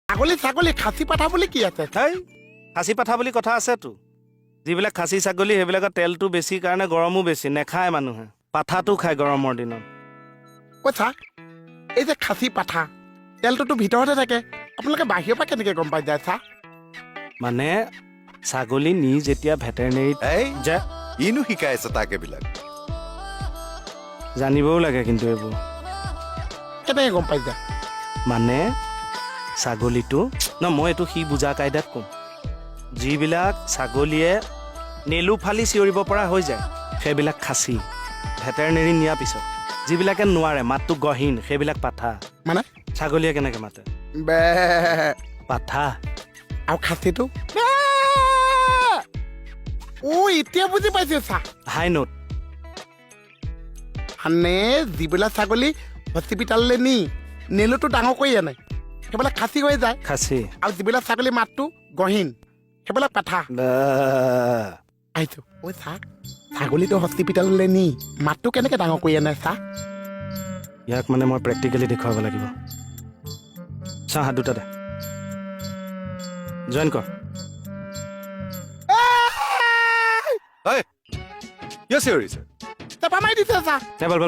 ছাগলী ছাগলী খাচী পাঠা বুলি কি আছে? হেই খাচী পাঠা বুলি কথা আছেতো যিবিলাক খাচী ছাগলী সেইবিলাকৰ তেলটো বেছি কাৰণে গৰমো বেছি নেখায় মানুহে পাঠাটো খায় গৰমৰ দিনত কৈছা এই যে খাচী পাঠা তেলটোতো ভিতৰতে থাকে আপোনালোকে বাহিৰৰ পৰা কেনেকে গম পাই যায় চা মানে ছাগলী নি যেতিয়া ভেটেৰিনেৰীত এই যে ইনো শিকাই আছে তাক এইবিলাক জানিবও লাগে কিন্তু এইবোৰ কেনেকে গম পাই যায় মানে ছাগলীটো মই এইটো সি বুজা কাইদাত ক'ম যিবিলাক ছাগলীয়ে নেলু ফালি চিঞৰিব পৰা হৈ যায় সেইবিলাক খাচী ভেটেৰিনেৰী নিয়াৰ পিছত যিবিলাকে নোৱাৰে মাতটো গহীন সেইবিলাক পাঠা মানে ছাগলীয়ে কেনেকে মাতে বে পাঠা আৰু খাচীটো ও এতিয়া বুজি পাইছো চা হাই নোট মানে যিবিলাক ছাগলী হস্পিটাললৈ নি নেলুটো ডাঙৰ কৰি আনে সেইবিলাক খাচী হৈ যায় খাচী আৰু যিবিলাক ছাগলী মাতটো গহীন সেইবিলাক পাঠা আহিছো ঐ চা ছাগলীটো হস্পিটাললৈ নি মাতটো কেনেকে ডাঙৰ কৰি আনে চা ইয়াক মানে মই প্ৰেক্টিকেলি দেখুৱাব লাগিব চা হাত দুটা দে জইন কৰ কিয় চিঞৰিছে চেপা মাৰি দিছে চা বল